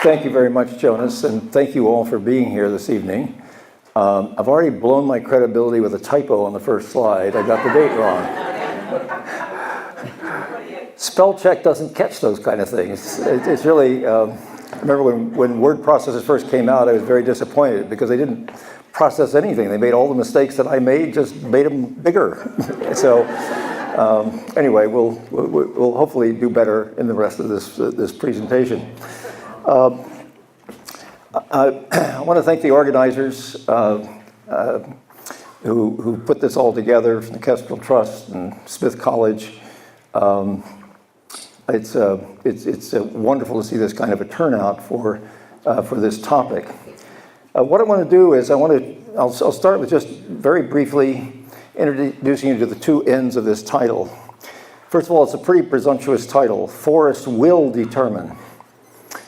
Thank you very much, Jonas, and thank you all for being here this evening. I've already blown my credibility with a typo on the first slide. I got the date wrong. Spell check doesn't catch those kind of things. It's really, I remember when word processors first came out, I was very disappointed because they didn't process anything. They made all the mistakes that I made, just made them bigger. So anyway, we'll hopefully do better in the rest of this presentation. I want to thank the organizers who put this all together, from the Kestrel Trust and Smith College. It's wonderful to see this kind of a turnout for this topic. What I want to do is I'll start with just very briefly introducing you to the two ends of this title. First of all, it's a pretty presumptuous title. Forests will determine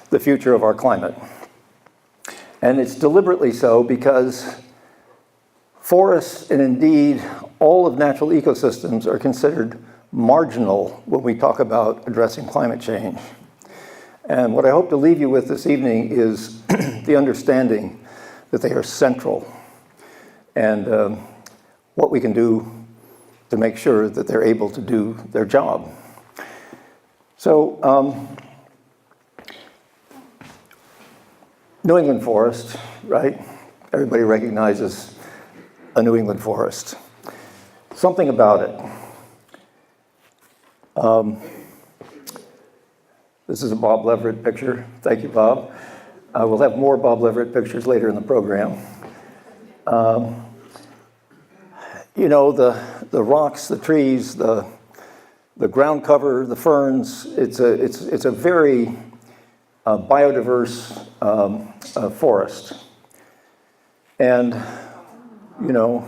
the future of our climate. And it's deliberately so because forests, and indeed all of natural ecosystems, are considered marginal when we talk about addressing climate change. And what I hope to leave you with this evening is the understanding that they are central, and what we can do to make sure that they're able to do their job. So, New England forest, right? Everybody recognizes a New England forest. Something about it. This is a Bob Leverett picture. Thank you, Bob. We'll have more Bob Leverett pictures later in the program. You know, the rocks, the trees, the ground cover, the ferns, it's a very biodiverse forest. And, you know,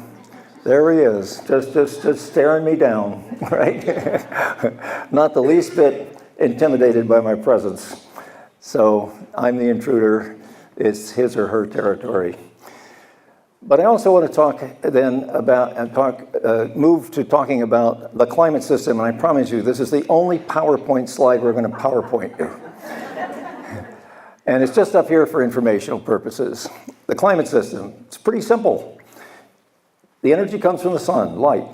there he is, just staring me down, right? Not the least bit intimidated by my presence. So I'm the intruder. It's his or her territory. But I also want to talk then about, move to talking about the climate system. And I promise you, this is the only PowerPoint slide we're going to PowerPoint you. And it's just up here for informational purposes. The climate system, it's pretty simple. The energy comes from the sun, light.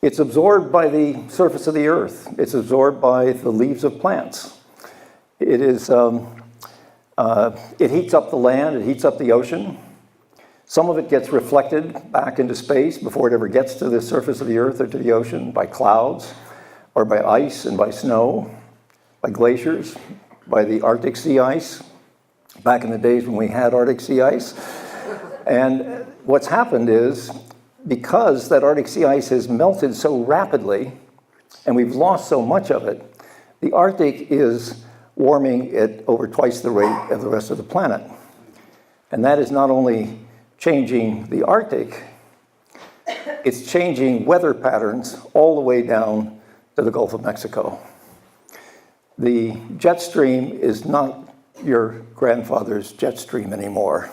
It's absorbed by the surface of the earth. It's absorbed by the leaves of plants. It heats up the land, it heats up the ocean. Some of it gets reflected back into space before it ever gets to the surface of the earth or to the ocean by clouds, or by ice and by snow, by glaciers, by the Arctic sea ice, back in the days when we had Arctic sea ice. And what's happened is, because that Arctic sea ice has melted so rapidly, and we've lost so much of it, the Arctic is warming at over twice the rate of the rest of the planet. And that is not only changing the Arctic, it's changing weather patterns all the way down to the Gulf of Mexico. The jet stream is not your grandfather's jet stream anymore.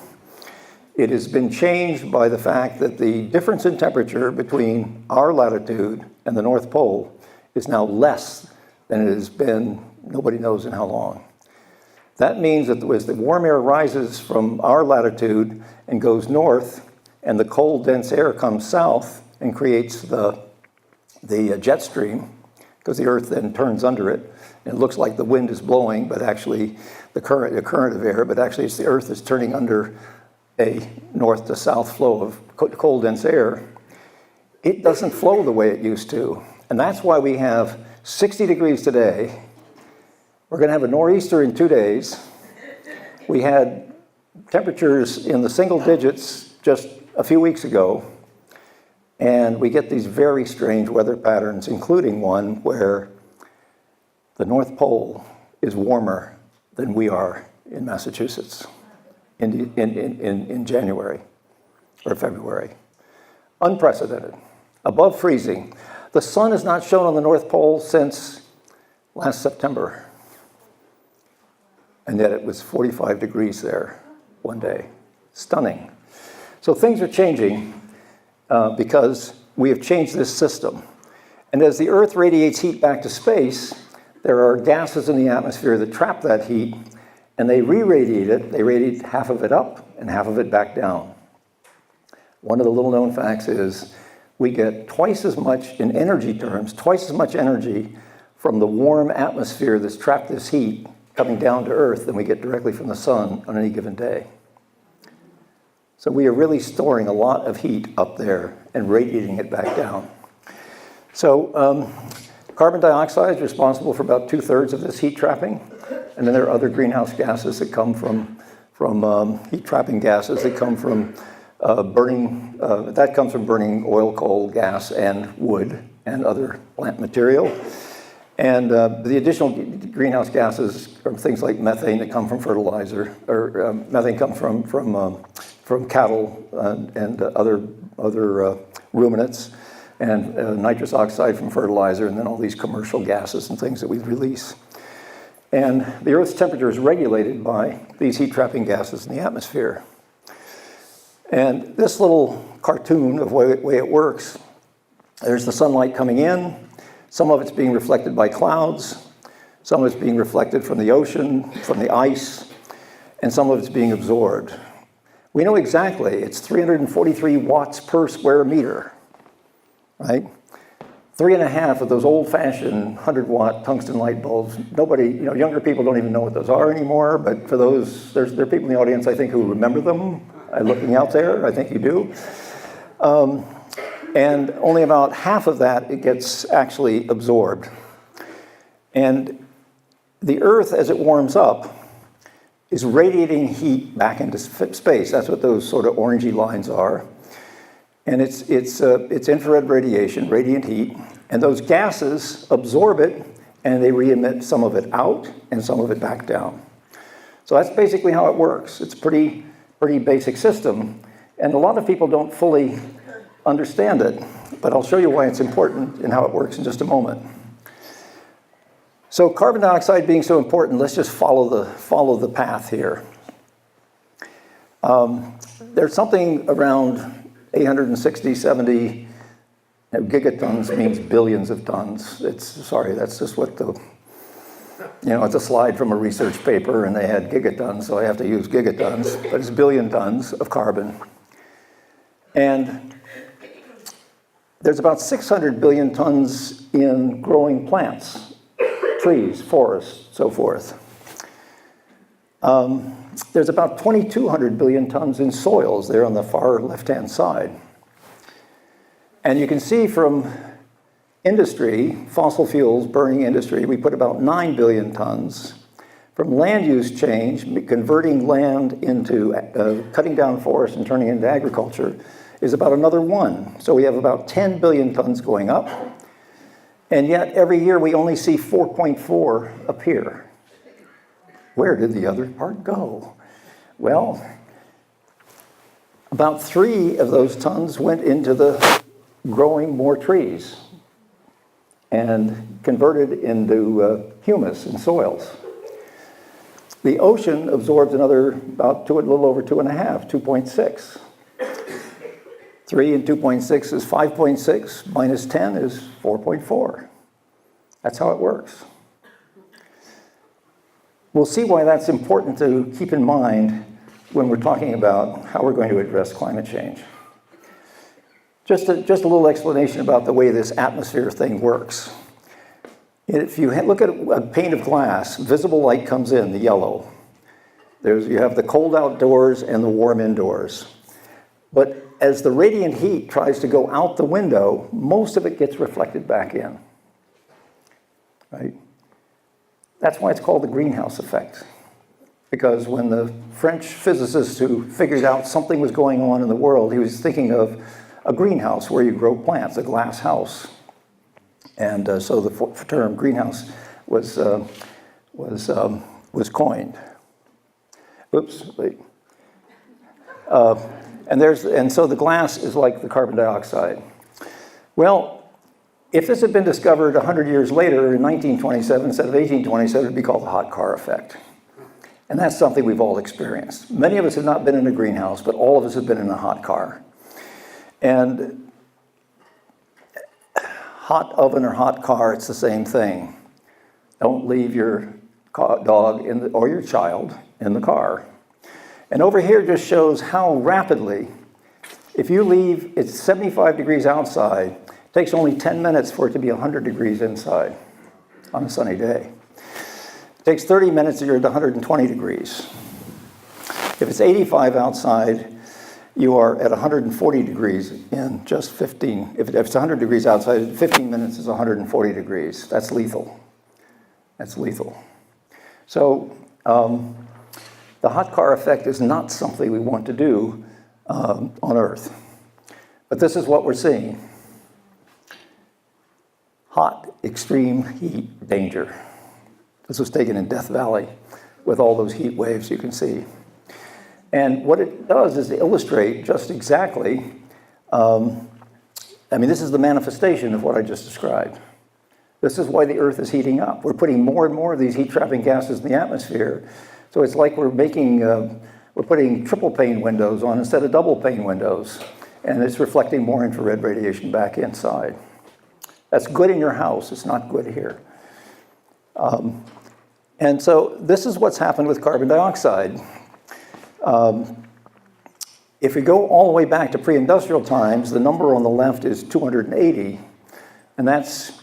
It has been changed by the fact that the difference in temperature between our latitude and the North Pole is now less than it has been, nobody knows in how long. That means that as the warm air rises from our latitude and goes north, and the cold, dense air comes south and creates the jet stream, because the Earth then turns under it, and it looks like the wind is blowing, but actually the current of air, but actually it's the Earth that's turning under a north to south flow of cold, dense air. It doesn't flow the way it used to. And that's why we have 60 degrees today. We're going to have a nor'easter in 2 days. We had temperatures in the single digits just a few weeks ago. And we get these very strange weather patterns, including one where the North Pole is warmer than we are in Massachusetts in January or February. Unprecedented, above freezing. The sun has not shone on the North Pole since last September. And yet it was 45 degrees there one day. Stunning. So things are changing because we have changed this system. And as the Earth radiates heat back to space, there are gases in the atmosphere that trap that heat and they re-radiate it. They radiate half of it up and half of it back down. One of the little known facts is we get twice as much, in energy terms, twice as much energy from the warm atmosphere that's trapped this heat coming down to Earth than we get directly from the sun on any given day. So we are really storing a lot of heat up there and radiating it back down. So carbon dioxide is responsible for about 2/3 of this heat trapping. And then there are other greenhouse gases that come from heat trapping gases that come from burning oil, coal, gas, and wood and other plant material. And the additional greenhouse gases are things like methane that come from fertilizer, or methane comes from cattle and other ruminants, and nitrous oxide from fertilizer, and then all these commercial gases and things that we release. And the Earth's temperature is regulated by these heat trapping gases in the atmosphere. And this little cartoon of the way it works, there's the sunlight coming in. Some of it's being reflected by clouds. Some of it's being reflected from the ocean, from the ice, and some of it's being absorbed. We know exactly, it's 343 watts per square meter, right? 3.5 of those old-fashioned 100-watt tungsten light bulbs. Nobody, younger people don't even know what those are anymore, but for those, there are people in the audience, I think, who remember them. Looking out there, I think you do. And only about half of that, it gets actually absorbed. And the Earth, as it warms up, is radiating heat back into space. That's what those sort of orangey lines are. And it's infrared radiation, radiant heat, and those gases absorb it, and they re-emit some of it out and some of it back down. So that's basically how it works. It's a pretty basic system, and a lot of people don't fully understand it, but I'll show you why it's important and how it works in just a moment. So carbon dioxide being so important, let's just follow the path here. There's something around 860, 70 gigatons means billions of tons. That's just what it's a slide from a research paper and they had gigatons, so I have to use gigatons, but it's billion tons of carbon. And there's about 600 billion tons in growing plants, trees, forests, so forth. There's about 2,200 billion tons in soils there on the far left-hand side. And you can see from industry, fossil fuels, burning industry, we put about 9 billion tons. From land use change, converting land into, cutting down forests and turning it into agriculture, is about another 1. So we have about 10 billion tons going up. And yet every year we only see 4.4 appear. Where did the other part go? Well, about 3 of those tons went into the growing more trees and converted into humus in soils. The ocean absorbs another about a little over 2.5, 2.6. 3 and 2.6 is 5.6, minus 10 is 4.4. That's how it works. We'll see why that's important to keep in mind when we're talking about how we're going to address climate change. Just a little explanation about the way this atmosphere thing works. If you look at a pane of glass, visible light comes in, the yellow. You have the cold outdoors and the warm indoors. But as the radiant heat tries to go out the window, most of it gets reflected back in, right? That's why it's called the greenhouse effect. Because when the French physicist who figured out something was going on in the world, he was thinking of a greenhouse where you grow plants, a glass house. And so the term greenhouse was coined. Oops, wait. And so the glass is like the carbon dioxide. Well, if this had been discovered 100 years later in 1927 instead of 1827, it'd be called the hot car effect. And that's something we've all experienced. Many of us have not been in a greenhouse, but all of us have been in a hot car. And hot oven or hot car, it's the same thing. Don't leave your dog or your child in the car. And over here just shows how rapidly, if you leave, it's 75 degrees outside, it takes only 10 minutes for it to be 100 degrees inside on a sunny day. It takes 30 minutes you're at 120 degrees. If it's 85 outside, you are at 140 degrees in just 15. If it's 100 degrees outside, 15 minutes is 140 degrees. That's lethal. That's lethal. So the hot car effect is not something we want to do on Earth. But this is what we're seeing. Hot, extreme heat danger. This was taken in Death Valley with all those heat waves you can see. And what it does is to illustrate just exactly, this is the manifestation of what I just described. This is why the Earth is heating up. We're putting more and more of these heat-trapping gases in the atmosphere. So it's like we're putting triple pane windows on instead of double pane windows. And it's reflecting more infrared radiation back inside. That's good in your house. It's not good here. And so this is what's happened with carbon dioxide. If we go all the way back to pre-industrial times, the number on the left is 280. And that's,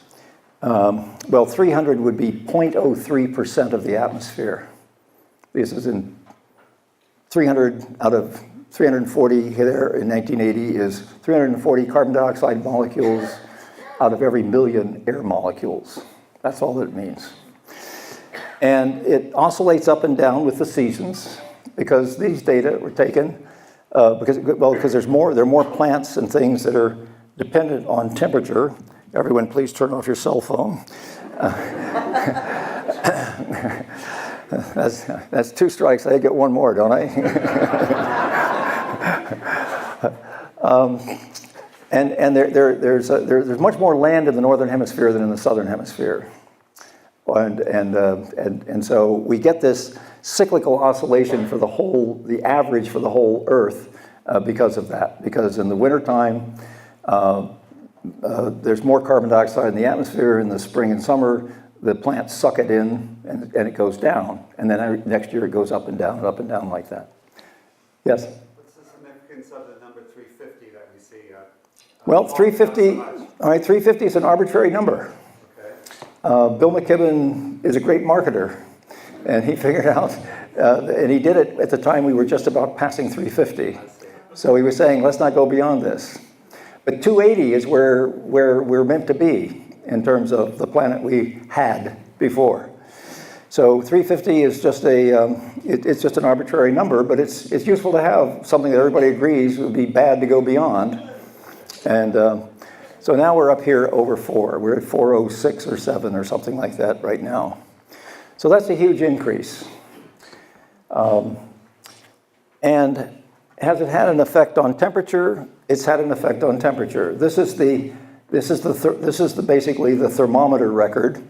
300 would be 0.03% of the atmosphere. This is in 300 out of 340 there in 1980 is 340 carbon dioxide molecules out of every million air molecules. That's all that it means. And it oscillates up and down with the seasons because these data were taken because there are more plants and things that are dependent on temperature. Everyone, please turn off your cell phone. That's two strikes. I get one more, don't I? There's much more land in the northern hemisphere than in the southern hemisphere, and so we get this cyclical oscillation for the average for the whole Earth because of that. Because in the wintertime, there's more carbon dioxide in the atmosphere. In the spring and summer, the plants suck it in and it goes down. And then next year it goes up and down like that. Yes? What's the significance of the number 350 that we see? Well, 350, all right, 350 is an arbitrary number. Okay. Bill McKibben is a great marketer. And he figured out, and he did it at the time we were just about passing 350. So he was saying, let's not go beyond this. But 280 is where we're meant to be in terms of the planet we had before. So 350 is just it's just an arbitrary number, but it's useful to have something that everybody agrees would be bad to go beyond. And so now we're up here over 4. We're at 406 or 7 or something like that right now. So that's a huge increase. And has it had an effect on temperature? It's had an effect on temperature. This is basically the thermometer record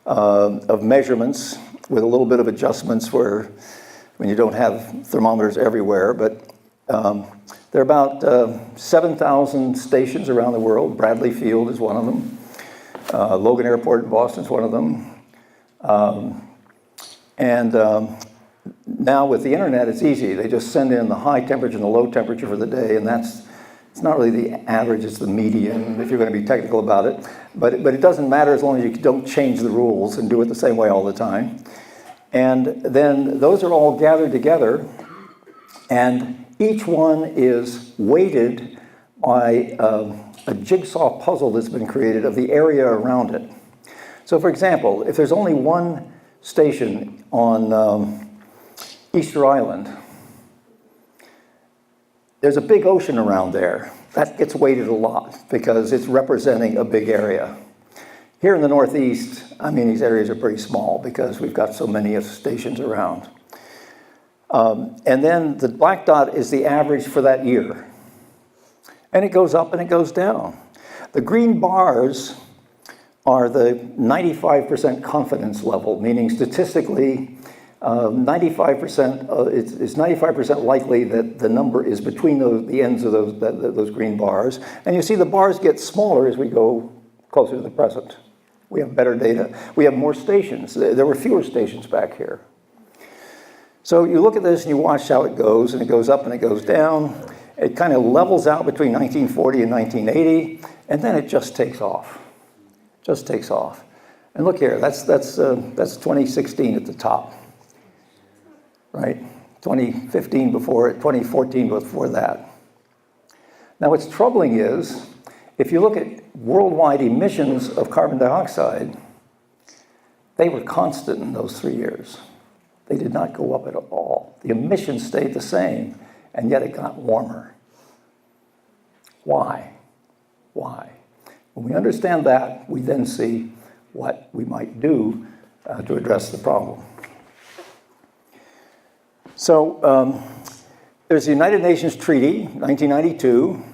of measurements with a little bit of adjustments where you don't have thermometers everywhere, but there are about 7,000 stations around the world. Bradley Field is one of them. Logan Airport in Boston is one of them. Now with the internet, it's easy. They just send in the high temperature and the low temperature for the day, and it's not really the average, it's the median, if you're going to be technical about it. But it doesn't matter as long as you don't change the rules and do it the same way all the time. And then those are all gathered together, and each one is weighted by a jigsaw puzzle that's been created of the area around it. So for example, if there's only one station on Easter Island, there's a big ocean around there. That gets weighted a lot because it's representing a big area. Here in the Northeast, these areas are pretty small because we've got so many stations around. And then the black dot is the average for that year. And it goes up and it goes down. The green bars are the 95% confidence level, meaning statistically, 95%, it's 95% likely that the number is between the ends of those green bars. And you see the bars get smaller as we go closer to the present. We have better data. We have more stations. There were fewer stations back here. So you look at this and you watch how it goes, and it goes up and it goes down. It kind of levels out between 1940 and 1980, and then it just takes off. Just takes off. And look here, that's 2016 at the top, right? 2015 before it, 2014 before that. Now what's troubling is, if you look at worldwide emissions of carbon dioxide, they were constant in those 3 years. They did not go up at all. The emissions stayed the same, and yet it got warmer. Why? Why? When we understand that, we then see what we might do to address the problem. So there's the United Nations Treaty, 1992.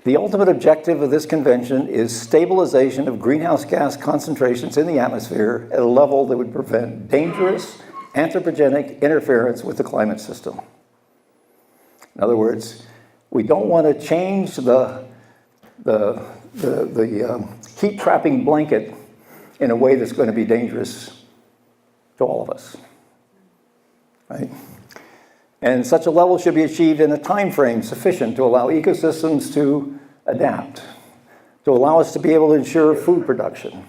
The ultimate objective of this convention is stabilization of greenhouse gas concentrations in the atmosphere at a level that would prevent dangerous anthropogenic interference with the climate system. In other words, we don't want to change the heat-trapping blanket in a way that's going to be dangerous to all of us, right? And such a level should be achieved in a time frame sufficient to allow ecosystems to adapt, to allow us to be able to ensure food production,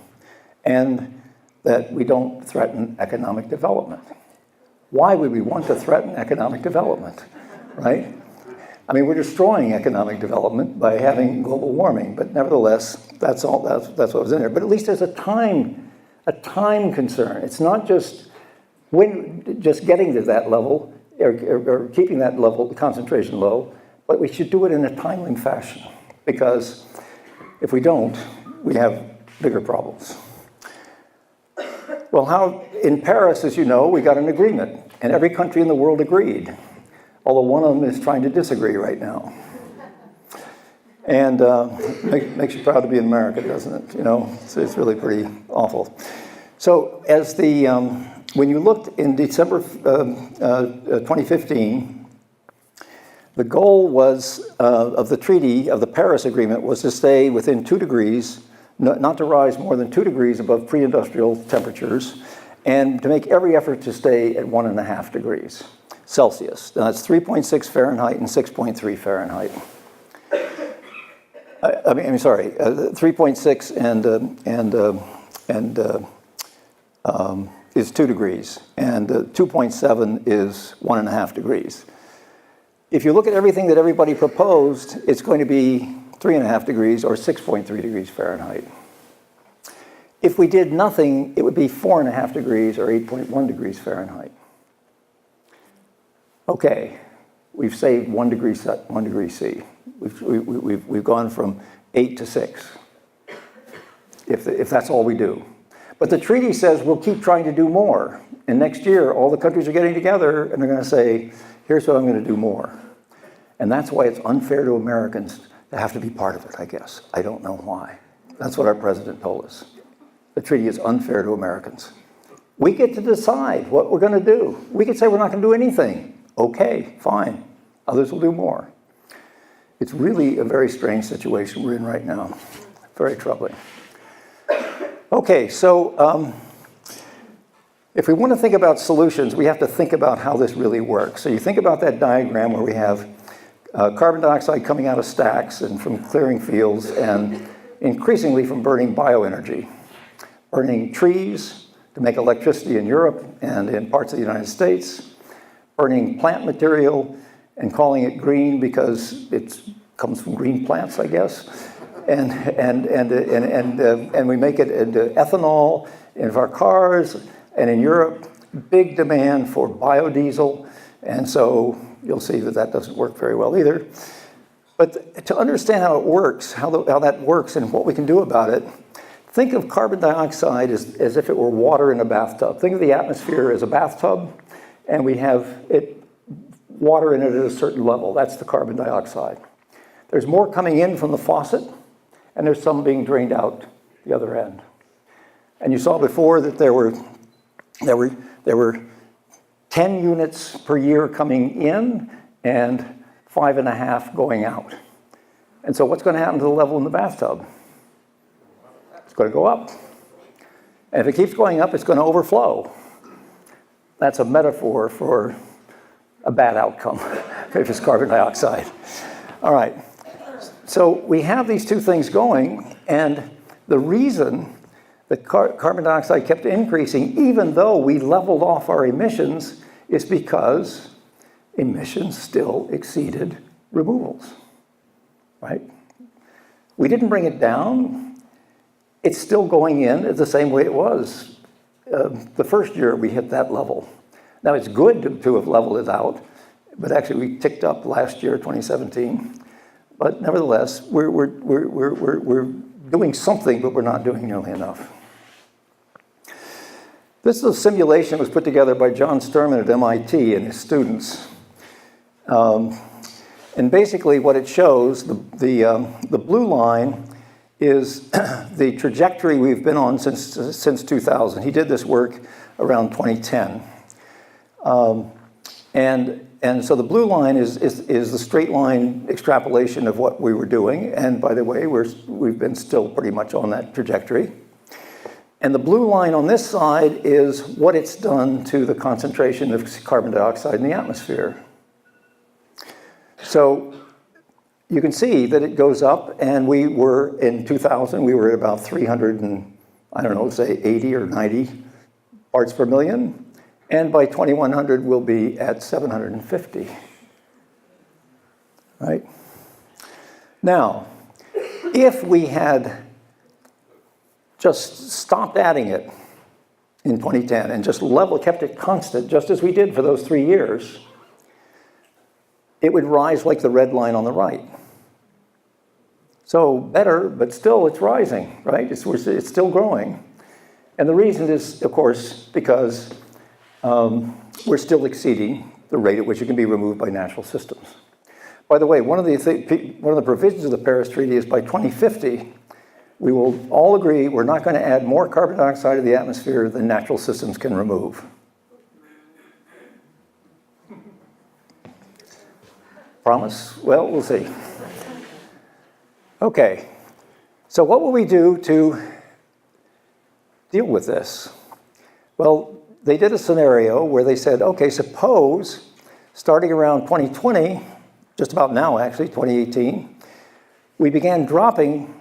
and that we don't threaten economic development. Why would we want to threaten economic development, right? I mean, we're destroying economic development by having global warming, but nevertheless, that's what was in there. But at least there's a time concern. It's not just getting to that level or keeping that level, the concentration low, but we should do it in a timely fashion, because if we don't, we have bigger problems. Well, in Paris, as you know, we got an agreement, and every country in the world agreed. Although one of them is trying to disagree right now. And makes you proud to be in America, doesn't it? You know, it's really pretty awful. So when you looked in December 2015, the goal was of the treaty, of the Paris Agreement, was to stay within 2 degrees, not to rise more than 2 degrees above pre-industrial temperatures, and to make every effort to stay at 1.5 degrees Celsius. Now, that's 3.6 Fahrenheit and 6.3 Fahrenheit. 3.6 is 2 degrees, and 2.7 is 1.5 degrees. If you look at everything that everybody proposed, it's going to be 3.5 degrees or 6.3 degrees Fahrenheit. If we did nothing, it would be 4.5 degrees or 8.1 degrees Fahrenheit. Okay, we've saved 1 degree C. We've gone from 8 to 6, if that's all we do. But the treaty says we'll keep trying to do more. And next year, all the countries are getting together and they're going to say, here's what I'm going to do more. And that's why it's unfair to Americans to have to be part of it, I guess. I don't know why. That's what our president told us. The treaty is unfair to Americans. We get to decide what we're going to do. We could say we're not going to do anything. Okay, fine. Others will do more. It's really a very strange situation we're in right now. Very troubling. Okay, so if we want to think about solutions, we have to think about how this really works. So you think about that diagram where we have carbon dioxide coming out of stacks and from clearing fields, and increasingly from burning bioenergy, burning trees to make electricity in Europe and in parts of the United States, burning plant material and calling it green because it comes from green plants, I guess. And we make it into ethanol in our cars. And in Europe, big demand for biodiesel. And so you'll see that that doesn't work very well either. But to understand how it works, how that works and what we can do about it, think of carbon dioxide as if it were water in a bathtub. Think of the atmosphere as a bathtub, and we have water in it at a certain level. That's the carbon dioxide. There's more coming in from the faucet, and there's some being drained out the other end. And you saw before that there were 10 units per year coming in and 5.5 going out. And so what's going to happen to the level in the bathtub? It's going to go up. And if it keeps going up, it's going to overflow. That's a metaphor for a bad outcome if it's carbon dioxide. All right. So we have these two things going, and the reason that carbon dioxide kept increasing, even though we leveled off our emissions, is because emissions still exceeded removals, right? We didn't bring it down. It's still going in the same way it was the first year we hit that level. Now, it's good to have leveled it out, but actually we ticked up last year, 2017. But nevertheless, we're doing something, but we're not doing nearly enough. This is a simulation that was put together by John Sturman at MIT and his students. And basically what it shows, the blue line is the trajectory we've been on since 2000. He did this work around 2010. And so the blue line is the straight line extrapolation of what we were doing. And by the way, we've been still pretty much on that trajectory. And the blue line on this side is what it's done to the concentration of carbon dioxide in the atmosphere. So you can see that it goes up, and we were, in 2000, we were at about 300 and, I don't know, say 80 or 90 parts per million. And by 2100, we'll be at 750, right? Now, if we had just stopped adding it in 2010 and just kept it constant, just as we did for those 3 years, it would rise like the red line on the right. So better, but still it's rising, right? It's still growing. And the reason is, of course, because we're still exceeding the rate at which it can be removed by natural systems. By the way, one of the provisions of the Paris Treaty is by 2050, we will all agree we're not going to add more carbon dioxide to the atmosphere than natural systems can remove. Promise? Well, we'll see. Okay, so what will we do to deal with this? Well, they did a scenario where they said, okay, suppose starting around 2020, just about now actually, 2018, we began dropping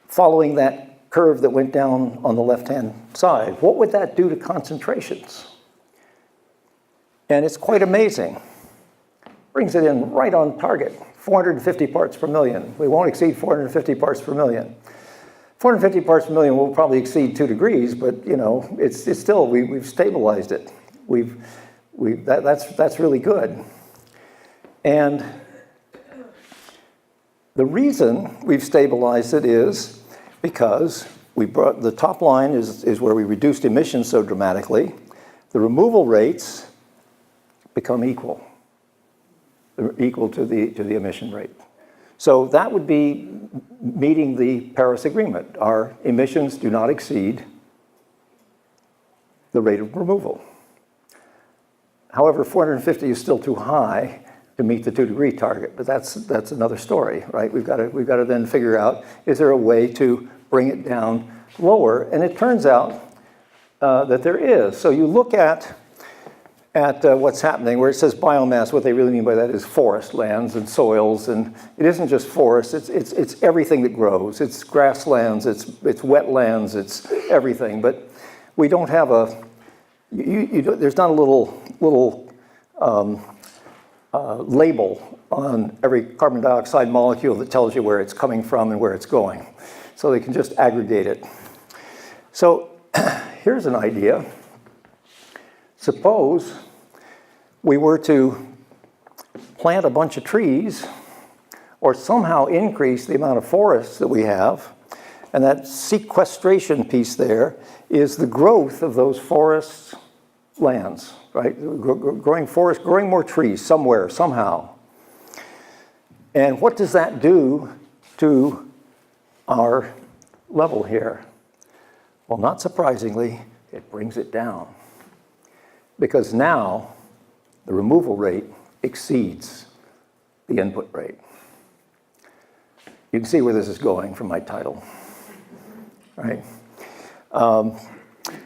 following that curve that went down on the left-hand side. What would that do to concentrations? And it's quite amazing. Brings it in right on target, 450 parts per million. We won't exceed 450 parts per million. 450 parts per million will probably exceed 2 degrees, but you know, it's still, we've stabilized it. That's really good. And the reason we've stabilized it is because the top line is where we reduced emissions so dramatically. The removal rates become equal. They're equal to the emission rate. So that would be meeting the Paris Agreement. Our emissions do not exceed the rate of removal. However, 450 is still too high to meet the 2-degree target, but that's another story, right? We've got to then figure out, is there a way to bring it down lower? And it turns out that there is. So you look at what's happening, where it says biomass, what they really mean by that is forest lands and soils, and it isn't just forests, it's everything that grows. It's grasslands, it's wetlands, it's everything, but we don't have there's not a little label on every carbon dioxide molecule that tells you where it's coming from and where it's going. So they can just aggregate it. So here's an idea. Suppose we were to plant a bunch of trees or somehow increase the amount of forests that we have, and that sequestration piece there is the growth of those forest lands, right? Growing forests, growing more trees somewhere, somehow. And what does that do to our level here? Well, not surprisingly, it brings it down. Because now the removal rate exceeds the input rate. You can see where this is going from my title. right?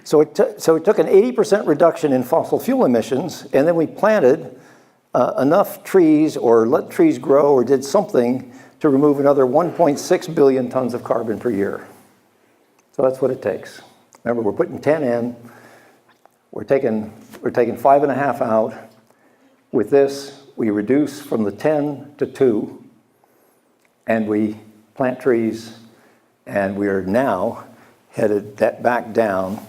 So it took an 80% reduction in fossil fuel emissions, and then we planted enough trees or let trees grow or did something to remove another 1.6 billion tons of carbon per year. So that's what it takes. Remember, we're putting 10 in, we're taking 5.5 out. With this, we reduce from the 10 to 2, and we plant trees, and we are now headed back down.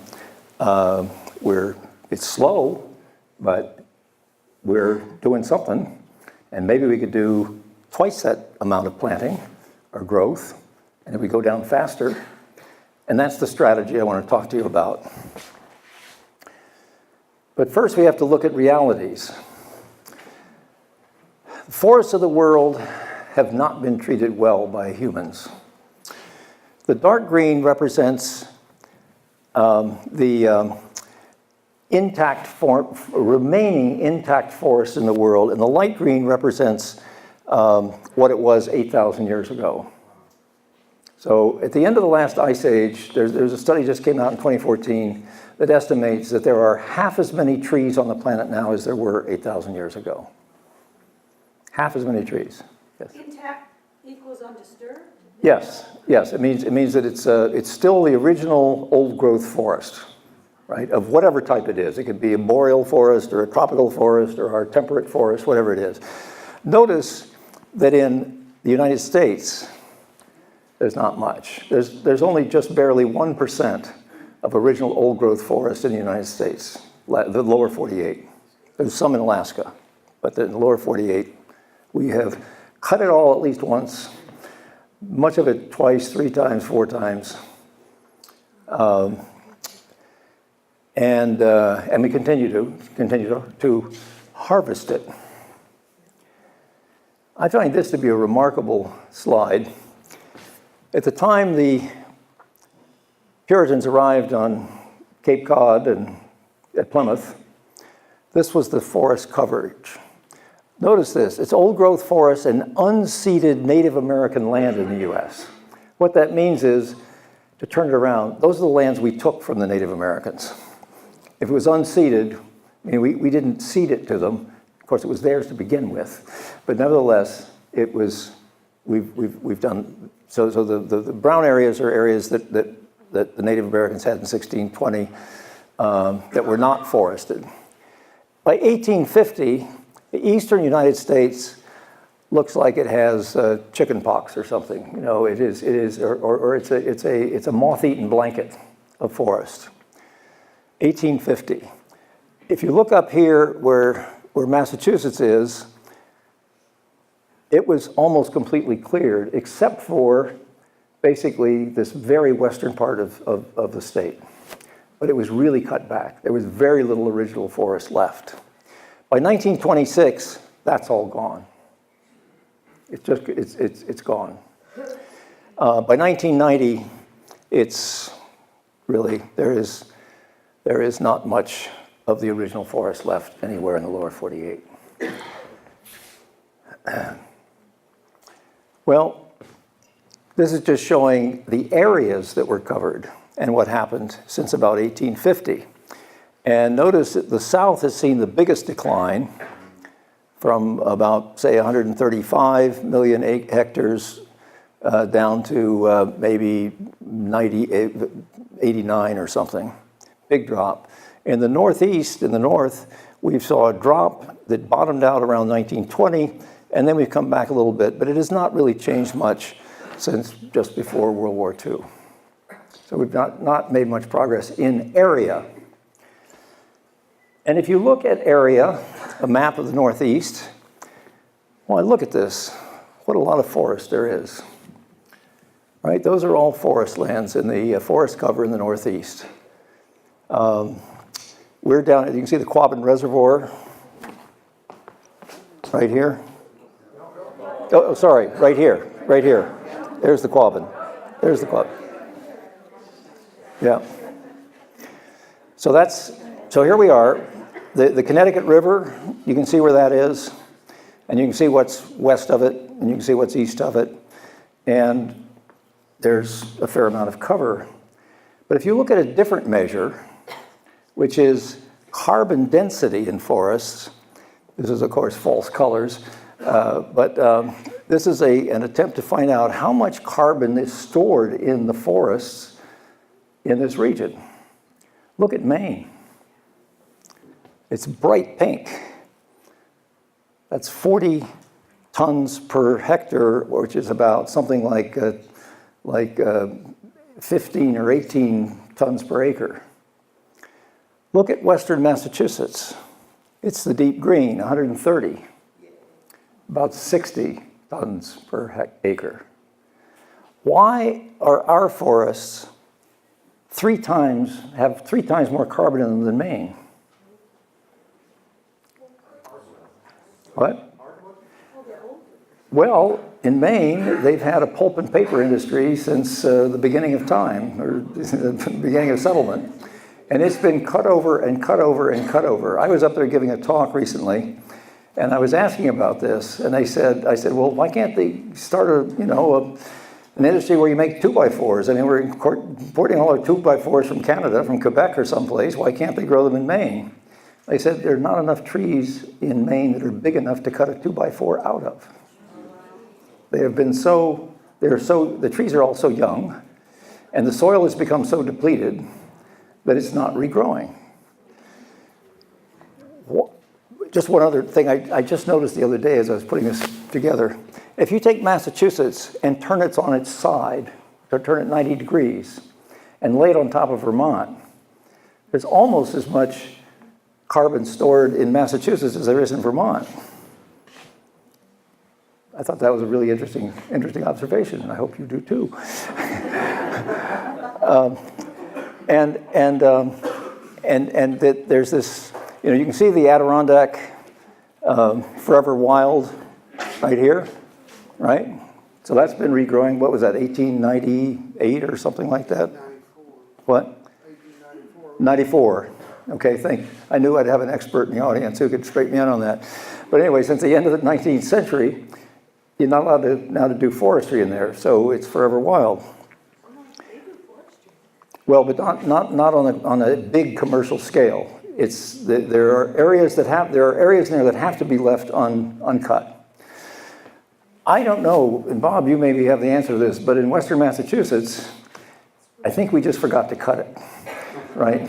It's slow, but we're doing something, and maybe we could do twice that amount of planting or growth, and if we go down faster, and that's the strategy I want to talk to you about. But first we have to look at realities. The forests of the world have not been treated well by humans. The dark green represents the remaining intact forests in the world, and the light green represents what it was 8,000 years ago. So at the end of the last ice age, there's a study just came out in 2014 that estimates that there are half as many trees on the planet now as there were 8,000 years ago. Half as many trees. Yes. Intact equals undisturbed? Yes. It means that it's still the original old growth forest, right? Of whatever type it is. It could be a boreal forest or a tropical forest or our temperate forest, whatever it is. Notice that in the United States, there's not much. There's only just barely 1% of original old growth forest in the United States, the lower 48. There's some in Alaska, but in the lower 48, we have cut it all at least once, much of it twice, 3 times, 4 times. And we continue to harvest it. I find this to be a remarkable slide. At the time the Puritans arrived on Cape Cod and at Plymouth, this was the forest coverage. Notice this, it's old growth forest and unceded Native American land in the US. What that means is, to turn it around, those are the lands we took from the Native Americans. If it was unceded, I mean, we didn't cede it to them. Of course, it was theirs to begin with. But nevertheless, it was, we've done, so the brown areas are areas that the Native Americans had in 1620 that were not forested. By 1850, the eastern United States looks like it has chicken pox or something. You know, it is, or it's a moth-eaten blanket of forest. 1850. If you look up here where Massachusetts is, it was almost completely cleared, except for basically this very western part of the state. But it was really cut back. There was very little original forest left. By 1926, that's all gone. It's gone. By 1990, it's really, there is not much of the original forest left anywhere in the lower 48. Well, this is just showing the areas that were covered and what happened since about 1850. And notice that the South has seen the biggest decline from about, say, 135 million hectares down to maybe 89 or something. Big drop. In the Northeast, in the North, we saw a drop that bottomed out around 1920, and then we've come back a little bit, but it has not really changed much since just before World War II. So we've not made much progress in area. And if you look at area, a map of the Northeast, well, look at this. What a lot of forest there is. Right? Those are all forest lands in the forest cover in the Northeast. We're down, you can see the Quabbin Reservoir right here. Oh, sorry, right here. There's the Quabbin. There's the Quabbin. Yeah. So here we are. The Connecticut River, you can see where that is, and you can see what's west of it, and you can see what's east of it, and there's a fair amount of cover But if you look at a different measure, which is carbon density in forests, this is, of course, false colors, but this is an attempt to find out how much carbon is stored in the forests in this region. Look at Maine. It's bright pink. That's 40 tons per hectare, which is about something like 15 or 18 tons per acre. Look at western Massachusetts. It's the deep green, 130, about 60 tons per acre. Why are our forests have three times more carbon in them than Maine? What? Well, in Maine, they've had a pulp and paper industry since the beginning of time, or the beginning of settlement. And it's been cut over and cut over and cut over. I was up there giving a talk recently, and I was asking about this, and I said, well, why can't they start an industry where you make 2x4s? I mean, we're importing all our 2x4s from Canada, from Quebec or someplace. Why can't they grow them in Maine? They said there are not enough trees in Maine that are big enough to cut a 2x4 out of. They have been the trees are all so young, and the soil has become so depleted that it's not regrowing. Just one other thing I just noticed the other day as I was putting this together. If you take Massachusetts and turn it on its side, or turn it 90 degrees, and lay it on top of Vermont, there's almost as much carbon stored in Massachusetts as there is in Vermont. I thought that was a really interesting observation, and I hope you do too. And that there's this, you can see the Adirondack Forever Wild right here, right? So that's been regrowing. What was that, 1898 or something like that? 94. What? 1894. 94. Okay, I knew I'd have an expert in the audience who could straighten me out on that. But anyway, since the end of the 19th century, you're not allowed now to do forestry in there, so it's forever wild. Well, but not on a big commercial scale. There are areas in there that have to be left uncut. I don't know, and Bob, you maybe have the answer to this, but in western Massachusetts, I think we just forgot to cut it, right?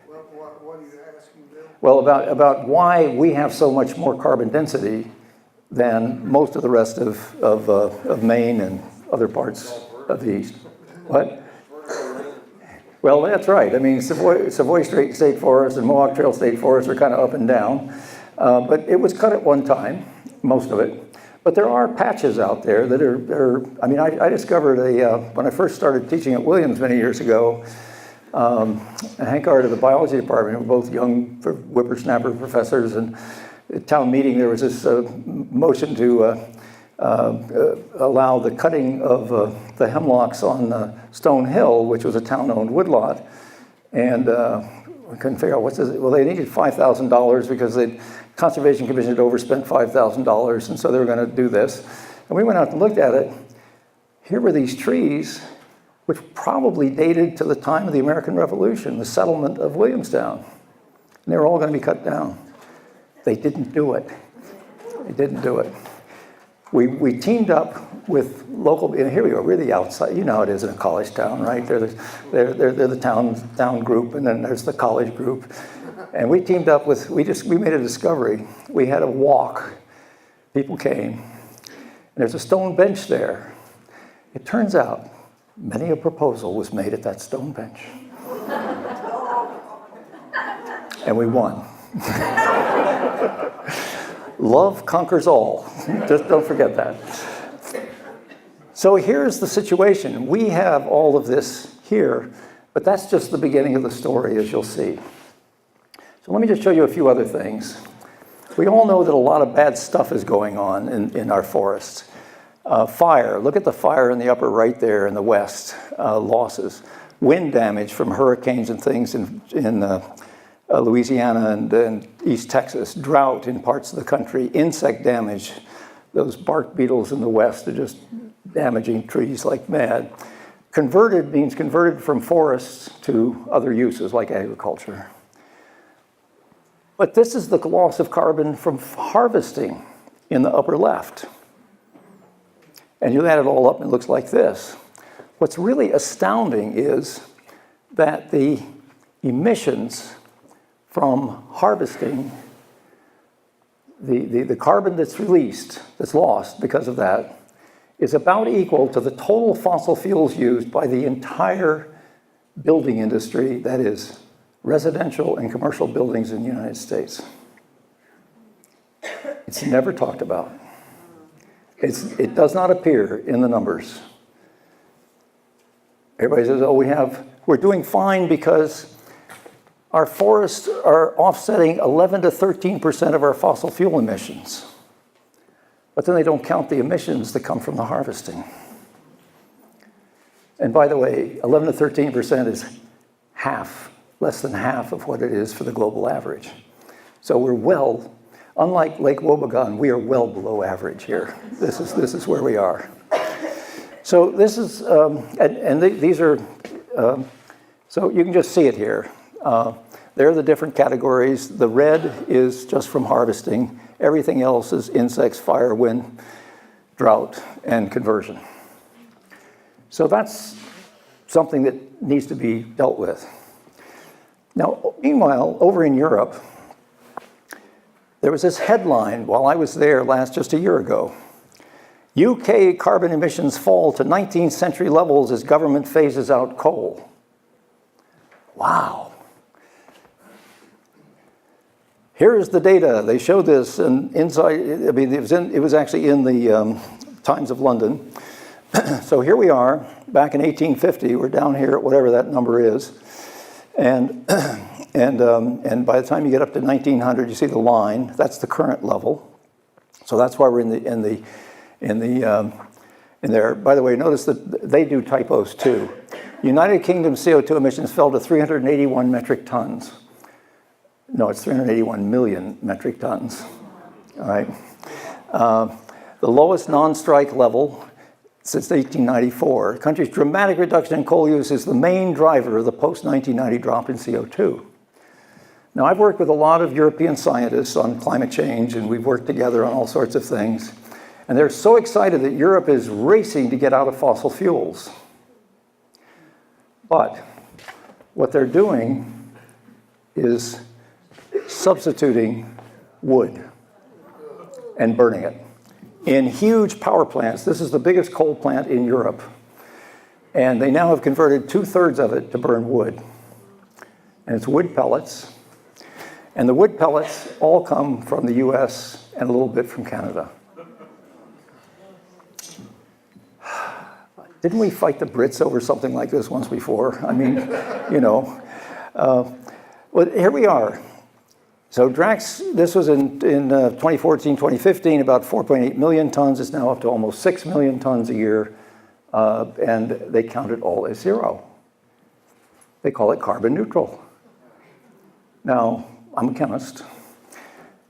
What are you asking, Bill? Well, about why we have so much more carbon density than most of the rest of Maine and other parts of the East. What? Well, that's right. I mean, Savoy State Forest and Mohawk Trail State Forest are kind of up and down. But it was cut at one time, most of it. But there are patches out there that are I mean, I discovered when I first started teaching at Woodlands many years ago, Hank Art of the biology department, we were both young whippersnapper professors, and at town meeting there was this motion to allow the cutting of the hemlocks on Stone Hill, which was a town-owned woodlot. And we couldn't figure out well, they needed $5,000 because the Conservation Commission had overspent $5,000, and so they were going to do this. And we went out and looked at it. Here were these trees, which probably dated to the time of the American Revolution, the settlement of Williamstown. And they were all going to be cut down. They didn't do it. They didn't do it. We teamed up with local, and here we go, we're the outside, you know how it is in a college town, right? They're the town group, and then there's the college group. And we teamed up with, we made a discovery. We had a walk. People came, and there's a stone bench there. It turns out many a proposal was made at that stone bench. And we won. Love conquers all. Just don't forget that. So here's the situation. We have all of this here, but that's just the beginning of the story, as you'll see. So let me just show you a few other things. We all know that a lot of bad stuff is going on in our forests. Fire. Look at the fire in the upper right there in the west. Losses. Wind damage from hurricanes and things in Louisiana and East Texas. Drought in parts of the country. Insect damage. Those bark beetles in the west are just damaging trees like mad. Converted means converted from forests to other uses like agriculture. But this is the loss of carbon from harvesting in the upper left. And you add it all up and it looks like this. What's really astounding is that the emissions from harvesting, the carbon that's released, that's lost because of that, is about equal to the total fossil fuels used by the entire building industry, that is, residential and commercial buildings in the United States. It's never talked about. It does not appear in the numbers. Everybody says, oh, we're doing fine because our forests are offsetting 11 to 13% of our fossil fuel emissions. But then they don't count the emissions that come from the harvesting. And by the way, 11 to 13% is less than half of what it is for the global average. So we're unlike Lake Wobegon, we are well below average here. This is where we are. So this is, these are, so you can just see it here. There are the different categories. The red is just from harvesting. Everything else is insects, fire, wind, drought, and conversion. So that's something that needs to be dealt with. Now, meanwhile, over in Europe, there was this headline while I was there just a year ago. UK carbon emissions fall to 19th century levels as government phases out coal. Wow. Here's the data. They showed this and inside, I mean, it was actually in the Times of London. So here we are, back in 1850. We're down here at whatever that number is. And by the time you get up to 1900, you see the line. That's the current level. So that's why we're in there. By the way, notice that they do typos too. United Kingdom CO2 emissions fell to 381 metric tons. No, it's 381 million metric tons. All right. The lowest non-strike level since 1894. The country's dramatic reduction in coal use is the main driver of the post-1990 drop in CO2. Now, I've worked with a lot of European scientists on climate change, and we've worked together on all sorts of things. And they're so excited that Europe is racing to get out of fossil fuels. But what they're doing is substituting wood and burning it in huge power plants. This is the biggest coal plant in Europe. And they now have converted 2/3 of it to burn wood. And it's wood pellets. And the wood pellets all come from the US and a little bit from Canada. Didn't we fight the Brits over something like this once before? I mean, you know. Well, here we are. So Drax, this was in 2014, 2015, about 4.8 million tons. It's now up to almost 6 million tons a year. And they count it all as zero. They call it carbon neutral. Now, I'm a chemist.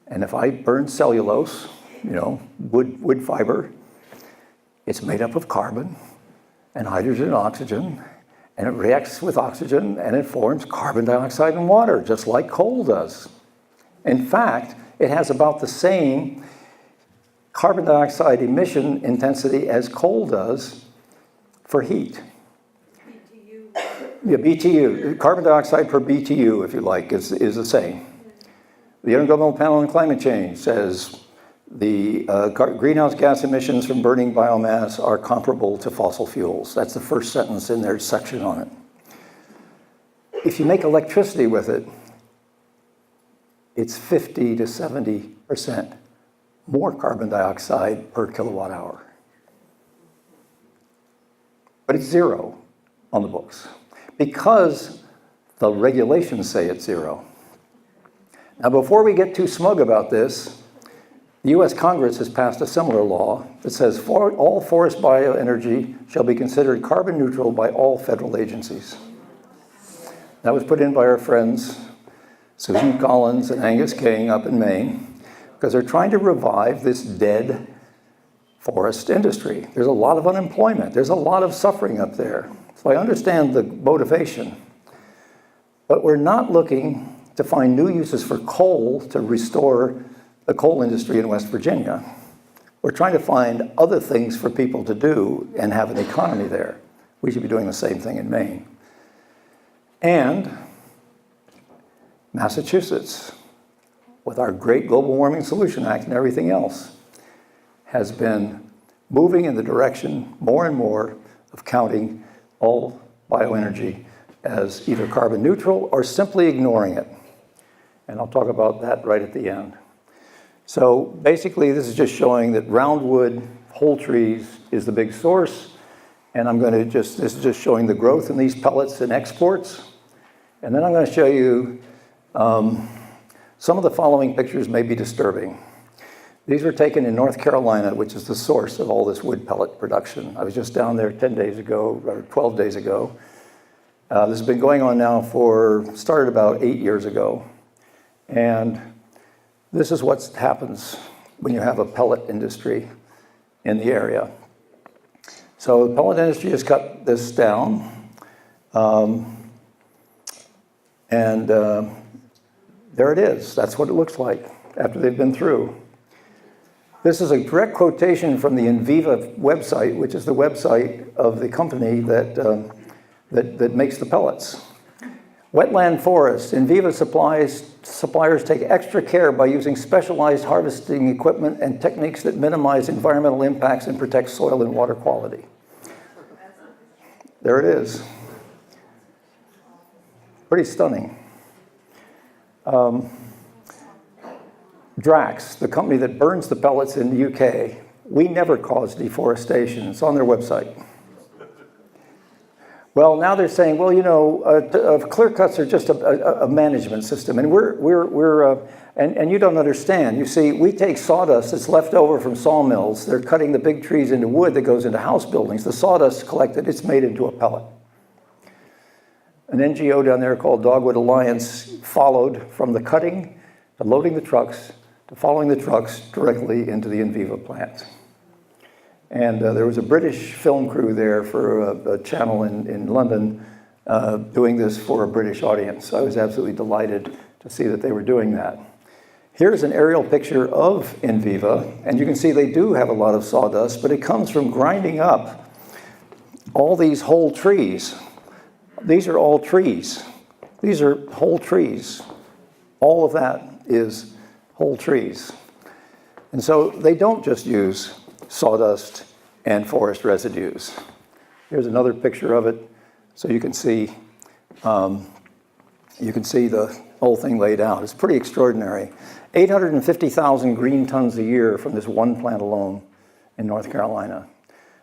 And if I burn cellulose, wood fiber, it's made up of carbon and hydrogen and oxygen, and it reacts with oxygen and it forms carbon dioxide and water, just like coal does. In fact, it has about the same carbon dioxide emission intensity as coal does for heat. BTU. Yeah, BTU, carbon dioxide per BTU, if you like, is the same. The Intergovernmental Panel on Climate Change says the greenhouse gas emissions from burning biomass are comparable to fossil fuels. That's the first sentence in their section on it. If you make electricity with it, it's 50 to 70% more carbon dioxide per kilowatt hour. But it's zero on the books because the regulations say it's zero. Now, before we get too smug about this, the US Congress has passed a similar law that says all forest bioenergy shall be considered carbon neutral by all federal agencies. That was put in by our friends Susan Collins and Angus King up in Maine, because they're trying to revive this dead forest industry. There's a lot of unemployment. There's a lot of suffering up there. So I understand the motivation, but we're not looking to find new uses for coal to restore the coal industry in West Virginia. We're trying to find other things for people to do and have an economy there. We should be doing the same thing in Maine. And Massachusetts, with our great Global Warming Solution Act and everything else, has been moving in the direction more and more of counting all bioenergy as either carbon neutral or simply ignoring it. And I'll talk about that right at the end. So basically, this is just showing that roundwood, whole trees is the big source. And this is just showing the growth in these pellets and exports. And then I'm going to show you some of the following pictures may be disturbing. These were taken in North Carolina, which is the source of all this wood pellet production. I was just down there 10 days ago, or 12 days ago. This has been going on now started about 8 years ago. And this is what happens when you have a pellet industry in the area. So the pellet industry has cut this down. There it is. That's what it looks like after they've been through. This is a direct quotation from the Enviva website, which is the website of the company that makes the pellets. Wetland forests. Enviva suppliers take extra care by using specialized harvesting equipment and techniques that minimize environmental impacts and protect soil and water quality. There it is. Pretty stunning. Drax, the company that burns the pellets in the UK, we never cause deforestation. It's on their website. Well, now they're saying, well, clear cuts are just a management system, and and you don't understand. You see, we take sawdust that's left over from sawmills. They're cutting the big trees into wood that goes into house buildings. The sawdust collected, it's made into a pellet. An NGO down there called Dogwood Alliance followed from the cutting to loading the trucks to following the trucks directly into the Enviva plant. And there was a British film crew there for a channel in London doing this for a British audience. I was absolutely delighted to see that they were doing that. Here's an aerial picture of Enviva, and you can see they do have a lot of sawdust, but it comes from grinding up all these whole trees. These are all trees. These are whole trees. All of that is whole trees. And so they don't just use sawdust and forest residues. Here's another picture of it, so you can see the whole thing laid out. It's pretty extraordinary. 850,000 green tons a year from this one plant alone in North Carolina.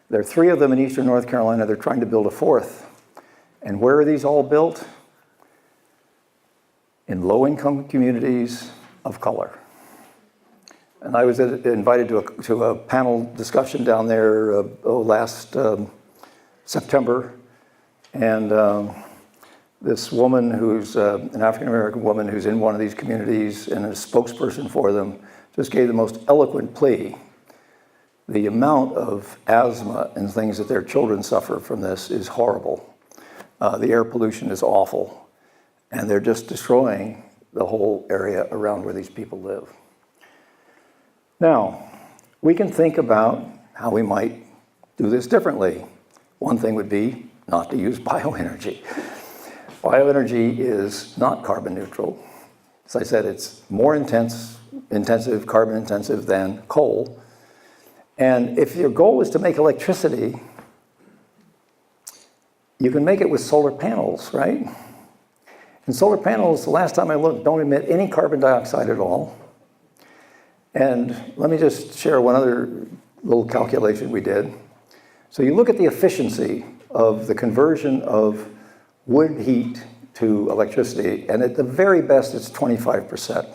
There are 3 of them in eastern North Carolina. They're trying to build a 4th. And where are these all built? In low-income communities of color. And I was invited to a panel discussion down there last September. And this woman who's an African-American woman who's in one of these communities and a spokesperson for them just gave the most eloquent plea. The amount of asthma and things that their children suffer from this is horrible. The air pollution is awful. And they're just destroying the whole area around where these people live. Now, we can think about how we might do this differently. One thing would be not to use bioenergy. Bioenergy is not carbon neutral. As I said, it's more intensive, carbon intensive than coal. And if your goal is to make electricity, you can make it with solar panels, right? And solar panels, the last time I looked, don't emit any carbon dioxide at all. And let me just share one other little calculation we did. So you look at the efficiency of the conversion of wood heat to electricity, and at the very best, it's 25%.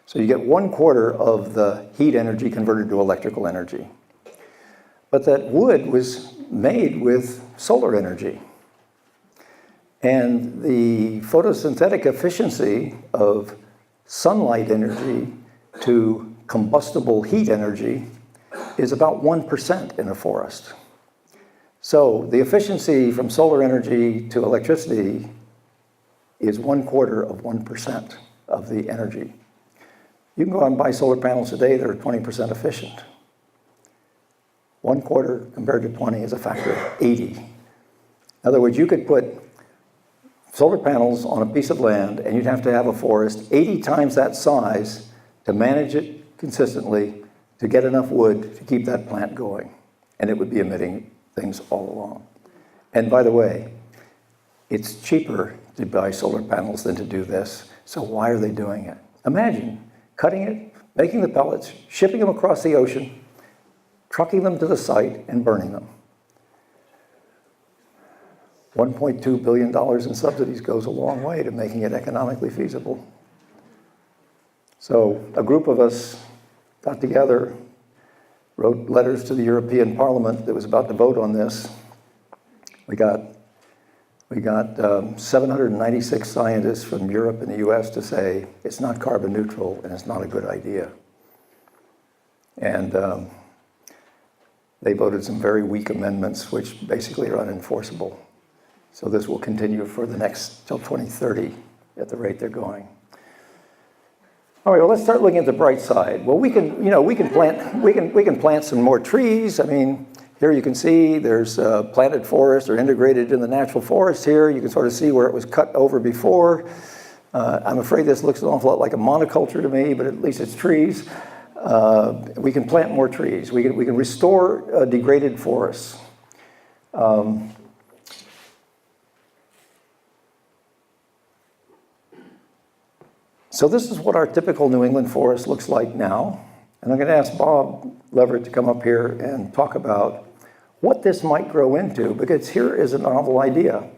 So you get 1/4 of the heat energy converted to electrical energy. But that wood was made with solar energy. And the photosynthetic efficiency of sunlight energy to combustible heat energy is about 1% in a forest. So the efficiency from solar energy to electricity is 1/4 of 1% of the energy. You can go out and buy solar panels today that are 20% efficient. 1/4 compared to 20 is a factor of 80. In other words, you could put solar panels on a piece of land and you'd have to have a forest 80 times that size to manage it consistently, to get enough wood to keep that plant going. And it would be emitting things all along. And by the way, it's cheaper to buy solar panels than to do this. So why are they doing it? Imagine cutting it, making the pellets, shipping them across the ocean, trucking them to the site and burning them. $1.2 billion in subsidies goes a long way to making it economically feasible. So a group of us got together, wrote letters to the European Parliament that was about to vote on this. We got 796 scientists from Europe and the US to say it's not carbon neutral and it's not a good idea. And they voted some very weak amendments which basically are unenforceable. So this will continue for the next, till 2030 at the rate they're going. All right, well, let's start looking at the bright side. Well, we can plant some more trees. I mean, here you can see there's planted forest or integrated in the natural forest here. You can sort of see where it was cut over before. I'm afraid this looks an awful lot like a monoculture to me, but at least it's trees. We can plant more trees. We can restore degraded forests. So this is what our typical New England forest looks like now. And I'm going to ask Bob Leverett to come up here and talk about what this might grow into, because here is a novel idea.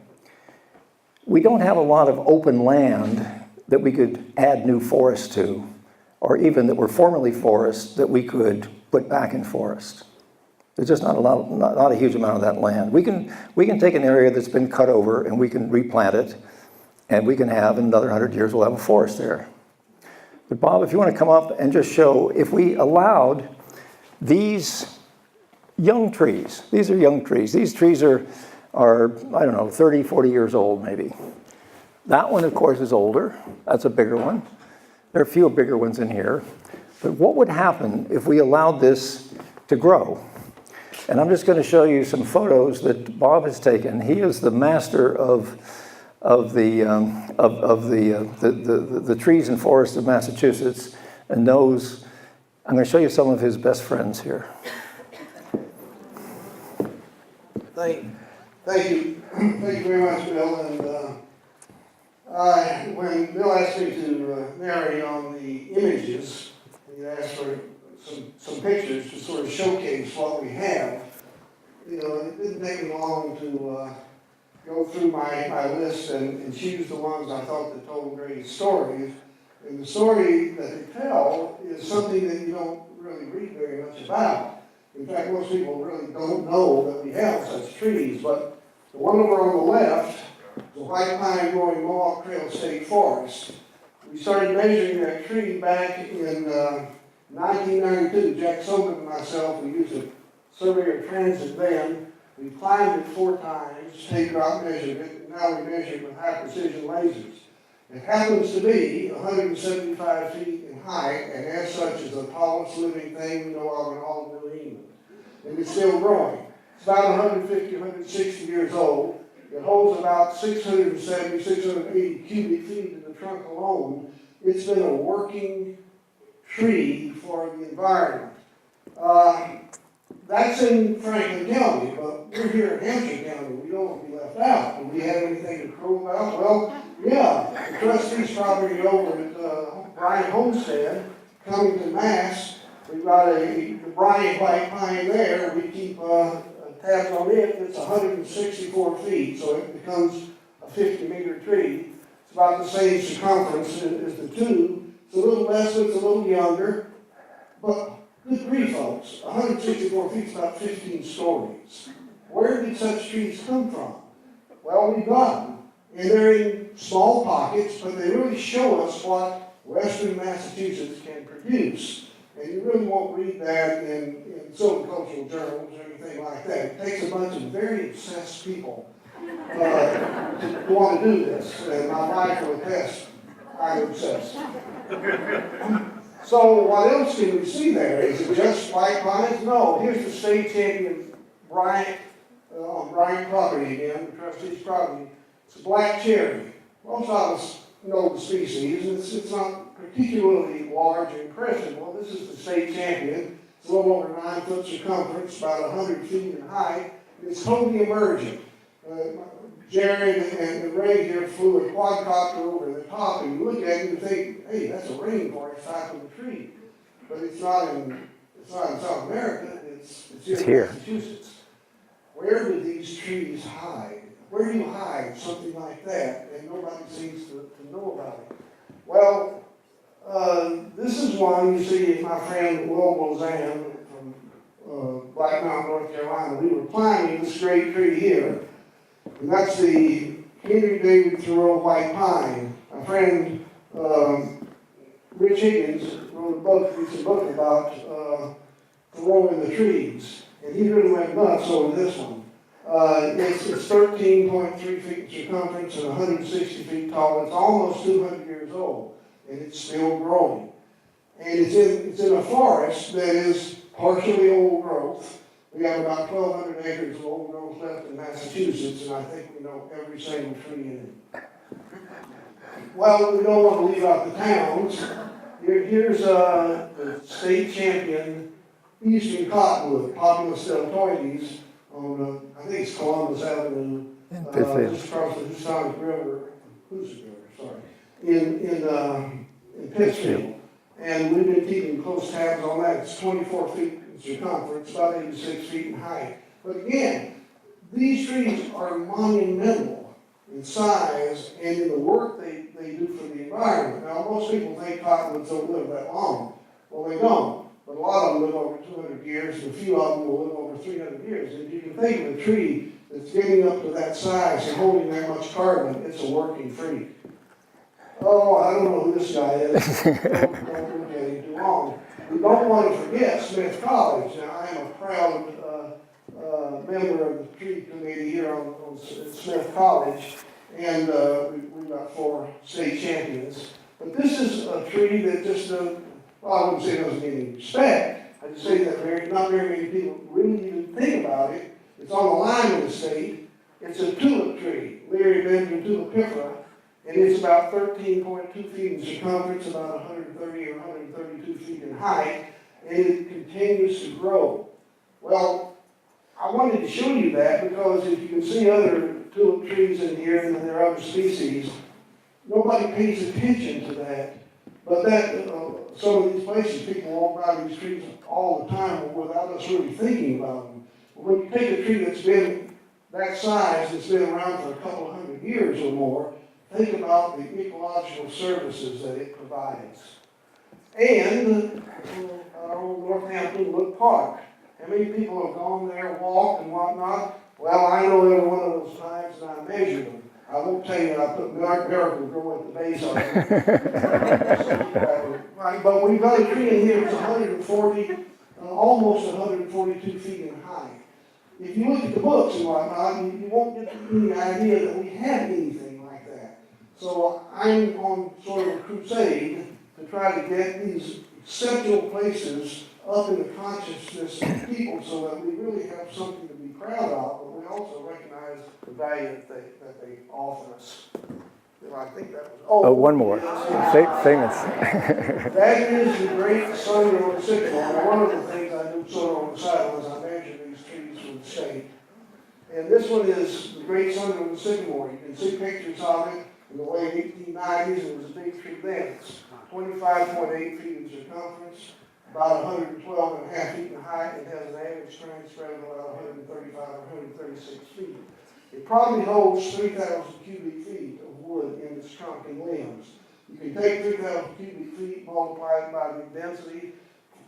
We don't have a lot of open land that we could add new forests to, or even that were formerly forests that we could put back in forest. There's just not a huge amount of that land. We can take an area that's been cut over and we can replant it, and we can have, in another 100 years, we'll have a forest there. But Bob, if you want to come up and just show, if we allowed these young trees, these are young trees. These trees are I don't know, 30, 40 years old maybe. That one, of course, is older. That's a bigger one. There are a few bigger ones in here. But what would happen if we allowed this to grow? And I'm just going to show you some photos that Bob has taken. He is the master of the trees and forests of Massachusetts, and knows. I'm going to show you some of his best friends here. Thank you very much, Bill. And when Bill asked me to narrate on the images, he asked for some pictures to sort of showcase what we have. You know, it didn't take me long to go through my list and choose the ones I thought that told great stories. And the story that they tell is something that you don't really read very much about. In fact, most people really don't know that we have such trees. But the one over on the left, the white pine growing Mohawk Trail State Forest, we started measuring that tree back in 1992. Jack Sogan and myself, we used a surveyor transit then. We climbed it 4 times, taken it out, measured it, and now we measure it with high precision lasers. It happens to be 175 feet in height, and as such is the tallest living thing we know of in all of New England. And it's still growing. It's about 150, 160 years old. It holds about 670, 680 cubic feet in the trunk alone. It's been a working tree for the environment. That's in Franklin County, but we're here in Hampshire County. We don't want to be left out. Do we have anything to crow about? Well, yeah. The trustees property over at Bryan Homestead, Cummington, Mass. We've got the Bryan white pine there. We keep tabs on it. It's 164 feet, so it becomes a 50-meter tree. It's about the same circumference as the two. It's a little less, it's a little younger, but good grief, folks, 164 feet is about 15 stories. Where did such trees come from? Well, we got them. And they're in small pockets, but they really show us what western Massachusetts can produce. And you really won't read that in silvicultural journals or anything like that. It takes a bunch of very obsessed people to want to do this. And my wife will attest, I'm obsessed. So what else can we see there? Is it just white pines? No. Here's the state champion Bryant, on Bryant property again, the trustee's property. It's a black cherry. Most of us know the species. It's not particularly large and impressive. Well, this is the state champion. It's a little over 9 foot circumference, about 100 feet in height. It's totally emergent. Jared and Ray here flew a quadcopter over the top, and you look at it and you think, hey, that's a rainforest type of a tree. But it's not in South America, it's here in Massachusetts. Where do these trees hide? Where do you hide something like that? And nobody seems to know about it. Well, this is one you see my friend Will Bozan from Black Mountain, North Carolina. We were climbing this great tree here. And that's the Henry David Thoreau white pine. My friend Rich Higgins wrote a recent book about Thoreau in the trees. And he really went nuts over this one. It's 13.3 feet in circumference and 160 feet tall. It's almost 200 years old, and it's still growing. And it's in a forest that is partially old growth. We have about 1,200 acres of old growth left in Massachusetts, and I think we know every single tree in it. Well, we don't want to leave out the towns. Here's the state champion eastern cottonwood, Populus deltoides, on I think it's Columbus Avenue, just across the Housatonic River, in Pittsfield. And we've been keeping close tabs on that. It's 24 feet in circumference, about 86 feet in height. But again, these trees are monumental in size and in the work they do for the environment. Now, most people think cottonwoods don't live that long. Well, they don't. But a lot of them live over 200 years, and a few of them will live over 300 years. And if you can think of a tree that's getting up to that size and holding that much carbon, it's a working tree. Oh, I don't know who this guy is. Don't look at him too long. We don't want to forget Smith College. Now, I am a proud member of the tree committee here on Smith College, and we've got 4 state champions. But this is a tree that just, well, I wouldn't say it doesn't get any respect. I just say that not very many people really even think about it. It's on the line of the state. It's a tulip tree, Liriodendron tulipifera. And it's about 13.2 feet in circumference, about 130 or 132 feet in height, and it continues to grow. Well, I wanted to show you that because if you can see other tulip trees in here and there are other species, nobody pays attention to that. But that, some of these places, people walk by these trees all the time without us really thinking about them. When you take a tree that's been that size, that's been around for a couple of 100 years or more, think about the ecological services that it provides. And our old Northampton Wood Park. How many people have gone there, walked and whatnot? Well, I know every one of those times and I measured them. I won't tell you I put Miracle-Gro at the base of it. Right, but we've got a tree in here that's 140, almost 142 feet in height. If you look at the books and whatnot, you won't get any idea that we have anything like that. So I'm on sort of a crusade to try to get these exceptional places up in the consciousness of people so that we really have something to be proud of, but we also recognize the value that they offer us. I think that was, one more. Famous. That is the great sun-grown sycamore. Now, one of the things I do sort of on the side was I measure these trees for the state. And this one is the great sun-grown sycamore. You can see pictures of it in the late 1890s. It was a big tree then. It's 25.8 feet in circumference, about 112.5 feet in height. It has an average strand spread of about 135 or 136 feet. It probably holds 3,000 cubic feet of wood in its trunk and limbs. You can take 3,000 cubic feet, multiply it by the density.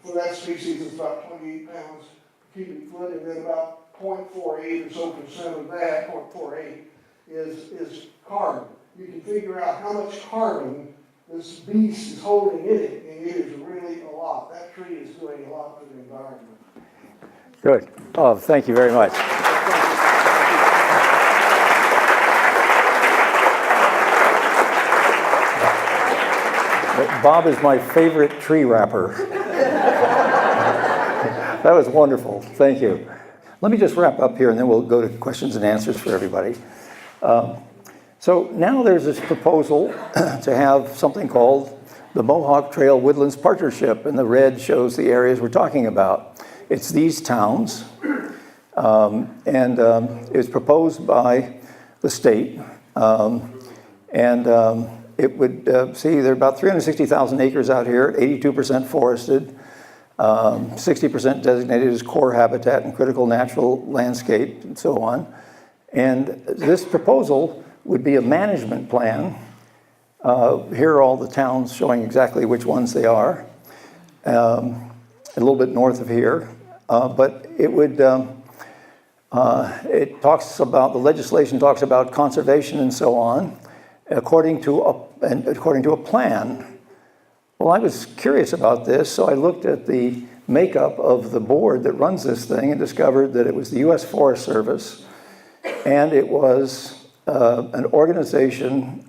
For that species, it's about 28 pounds per cubic foot, and then about 0.48 or so percent of that, 0.48, is carbon. You can figure out how much carbon this beast is holding in it, and it is really a lot. That tree is doing a lot for the environment. Good. Oh, thank you very much. Bob is my favorite tree rapper. That was wonderful. Thank you. Let me just wrap up here, and then we'll go to questions and answers for everybody. So now there's this proposal to have something called the Mohawk Trail Woodlands Partnership, and the red shows the areas we're talking about. It's these towns, and it was proposed by the state, it would, see, there are about 360,000 acres out here, 82% forested, 60% designated as core habitat and critical natural landscape, and so on. And this proposal would be a management plan. Here are all the towns showing exactly which ones they are, a little bit north of here. But it would, it talks about, the legislation talks about conservation and so on, according to a plan. Well, I was curious about this, so I looked at the makeup of the board that runs this thing and discovered that it was the U.S. Forest Service, and it was an organization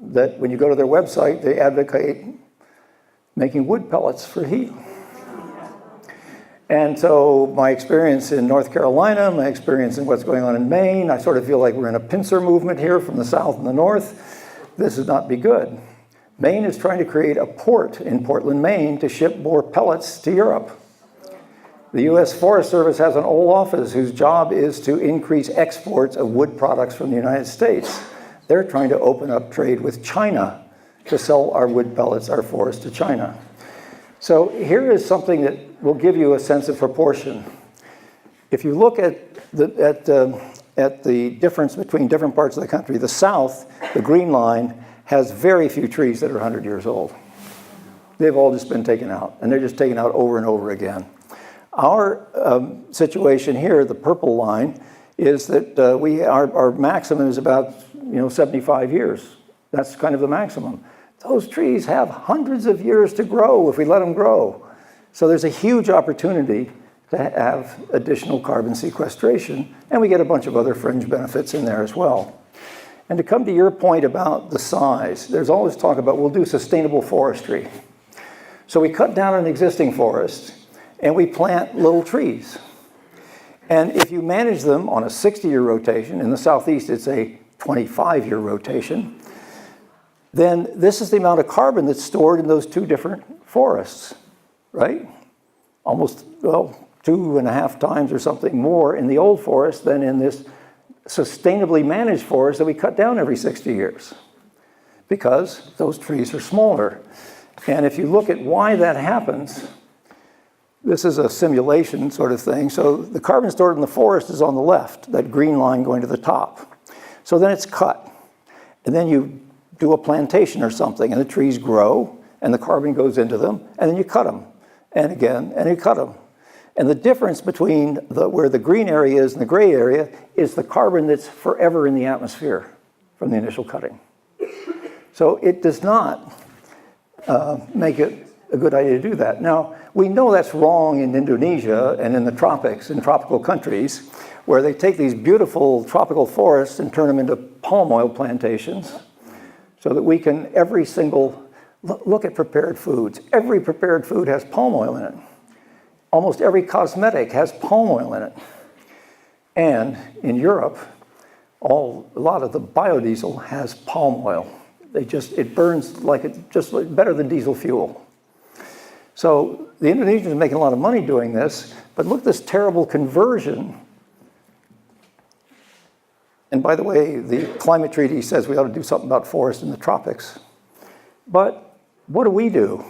that when you go to their website, they advocate making wood pellets for heat. And so my experience in North Carolina, my experience in what's going on in Maine, I sort of feel like we're in a pincer movement here from the south and the north. This would not be good. Maine is trying to create a port in Portland, Maine to ship more pellets to Europe. The U.S. Forest Service has an old office whose job is to increase exports of wood products from the United States. They're trying to open up trade with China to sell our wood pellets, our forests, to China. So here is something that will give you a sense of proportion. If you look at the difference between different parts of the country, the south, the green line, has very few trees that are 100 years old. They've all just been taken out, and they're just taken out over and over again. Our situation here, the purple line, is that our maximum is about 75 years. That's kind of the maximum. Those trees have hundreds of years to grow if we let them grow. So there's a huge opportunity to have additional carbon sequestration, and we get a bunch of other fringe benefits in there as well. And to come to your point about the size, there's always talk about we'll do sustainable forestry. So we cut down an existing forest, and we plant little trees. And if you manage them on a 60-year rotation, in the southeast it's a 25-year rotation, then this is the amount of carbon that's stored in those two different forests, right? Almost, 2.5 times or something more in the old forest than in this sustainably managed forest that we cut down every 60 years, because those trees are smaller. And if you look at why that happens, this is a simulation sort of thing. So the carbon stored in the forest is on the left, that green line going to the top. So then it's cut. And then you do a plantation or something, and the trees grow, and the carbon goes into them, and then you cut them, and again, and you cut them. And the difference between where the green area is and the gray area is the carbon that's forever in the atmosphere from the initial cutting. So it does not make it a good idea to do that. Now, we know that's wrong in Indonesia and in the tropics, in tropical countries, where they take these beautiful tropical forests and turn them into palm oil plantations, so that we can, look at prepared foods. Every prepared food has palm oil in it. Almost every cosmetic has palm oil in it. And in Europe, a lot of the biodiesel has palm oil. It burns better than diesel fuel. So the Indonesians are making a lot of money doing this, but look at this terrible conversion. And by the way, the climate treaty says we ought to do something about forests in the tropics. But what do?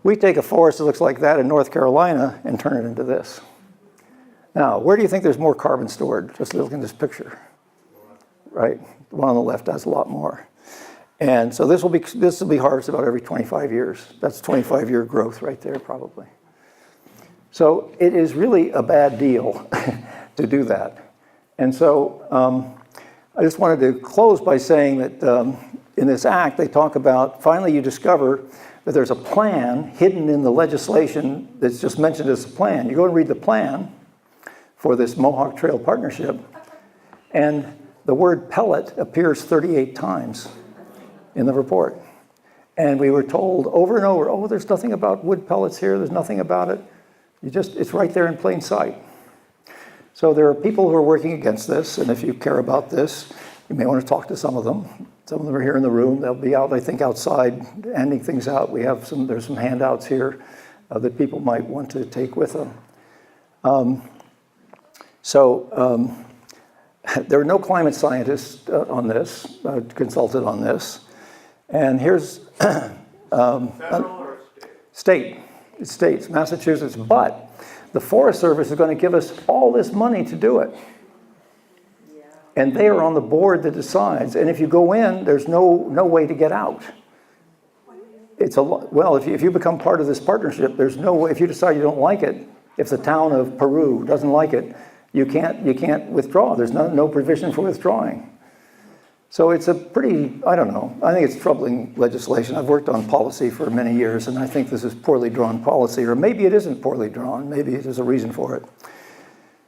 We take a forest that looks like that in North Carolina and turn it into this. Now, where do you think there's more carbon stored? Just look at this picture, right? The one on the left has a lot more. And so this will be harvested about every 25 years. That's 25-year growth right there, probably. So it is really a bad deal to do that. And so I just wanted to close by saying that in this act, they talk about, finally you discover that there's a plan hidden in the legislation that's just mentioned as a plan. You go and read the plan for this Mohawk Trail Partnership, and the word pellet appears 38 times in the report. And we were told over and over, oh, there's nothing about wood pellets here, there's nothing about it. It's right there in plain sight. So there are people who are working against this, and if you care about this, you may want to talk to some of them. Some of them are here in the room. They'll be out, I think, outside, handing things out. There's some handouts here that people might want to take with them. There are no climate scientists on this, consulted on this. And here's Federal or state? state. It states, Massachusetts, but the Forest Service is going to give us all this money to do it. And they are on the board that decides. And if you go in, there's no way to get out. Well, if you become part of this partnership, there's no way. If you decide you don't like it, if the town of Peru doesn't like it, you can't withdraw. There's no provision for withdrawing. So it's a pretty, I don't know, I think it's troubling legislation. I've worked on policy for many years, and I think this is poorly drawn policy, or maybe it isn't poorly drawn. Maybe there's a reason for it.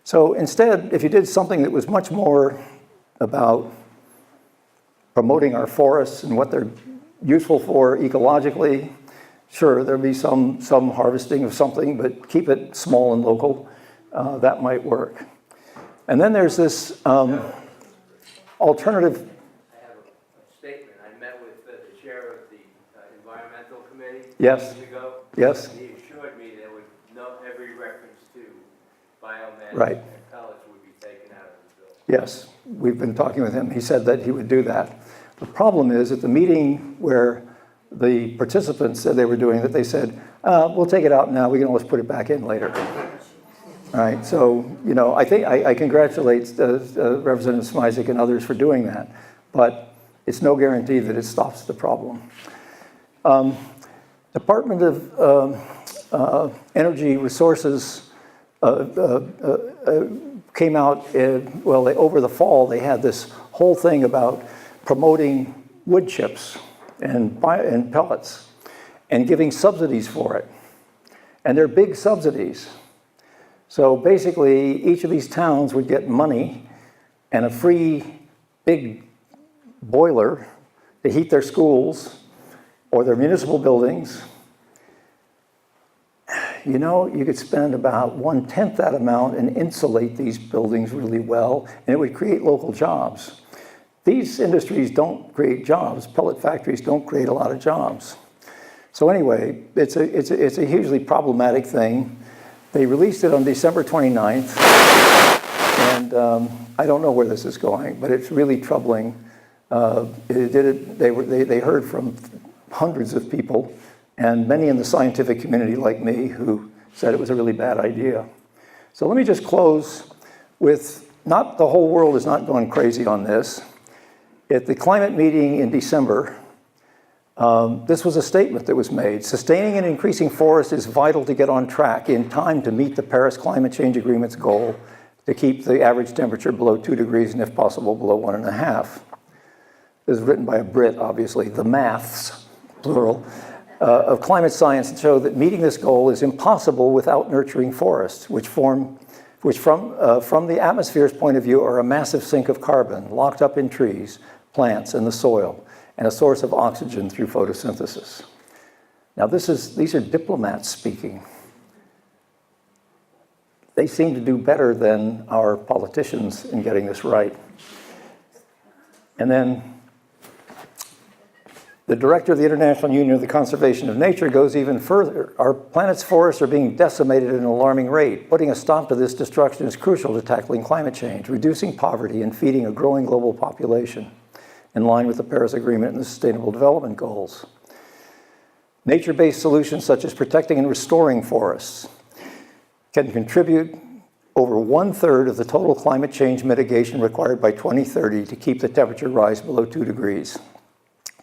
So instead, if you did something that was much more about promoting our forests and what they're useful for ecologically, sure, there'll be some harvesting of something, but keep it small and local. That might work. And then there's this alternative. I have a statement. I met with the chair of the environmental committee Yes. years ago. Yes. And he assured me there would every reference to biomass Right. and pellets would be taken out of the bill. Yes, we've been talking with him. He said that he would do that. The problem is at the meeting where the participants said they were doing it, they said, we'll take it out now. We can always put it back in later. All right, so, I think I congratulate Representative Smizik and others for doing that, but it's no guarantee that it stops the problem. Department of Energy Resources came out, over the fall, they had this whole thing about promoting wood chips and pellets and giving subsidies for it. And they're big subsidies. So basically, each of these towns would get money and a free big boiler to heat their schools or their municipal buildings. You could spend about 1/10 that amount and insulate these buildings really well, and it would create local jobs. These industries don't create jobs. Pellet factories don't create a lot of jobs. So anyway, it's a hugely problematic thing. They released it on December 29th, and I don't know where this is going, but it's really troubling. They heard from hundreds of people, and many in the scientific community like me who said it was a really bad idea. So let me just close with, not the whole world is not going crazy on this. At the climate meeting in December, this was a statement that was made. Sustaining and increasing forests is vital to get on track in time to meet the Paris Climate Change Agreement's goal to keep the average temperature below 2 degrees and if possible below 1.5. This is written by a Brit, obviously. The maths, plural, of climate science show that meeting this goal is impossible without nurturing forests, which from the atmosphere's point of view are a massive sink of carbon locked up in trees, plants, and the soil, and a source of oxygen through photosynthesis. Now these are diplomats speaking. They seem to do better than our politicians in getting this right. And then the director of the International Union of the Conservation of Nature goes even further. Our planet's forests are being decimated at an alarming rate. Putting a stop to this destruction is crucial to tackling climate change, reducing poverty, and feeding a growing global population, in line with the Paris Agreement and the Sustainable Development Goals. Nature-based solutions such as protecting and restoring forests can contribute over 1/3 of the total climate change mitigation required by 2030 to keep the temperature rise below 2 degrees.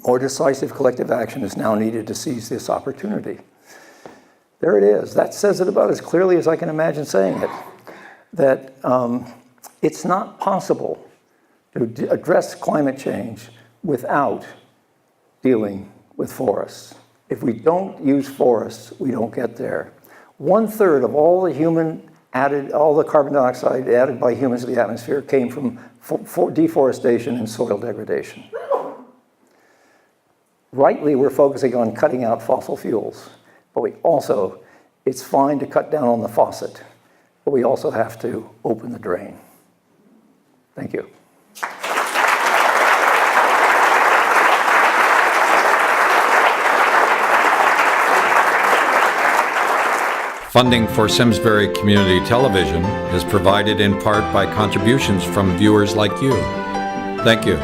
More decisive collective action is now needed to seize this opportunity. There it is. That says it about as clearly as I can imagine saying it, that it's not possible to address climate change without dealing with forests. If we don't use forests, we don't get there. 1/3 of all the carbon dioxide added by humans to the atmosphere came from deforestation and soil degradation. Rightly, we're focusing on cutting out fossil fuels, but it's fine to cut down on the faucet, but we also have to open the drain. Thank you. Funding for Simsbury Community Television is provided in part by contributions from viewers like you. Thank you.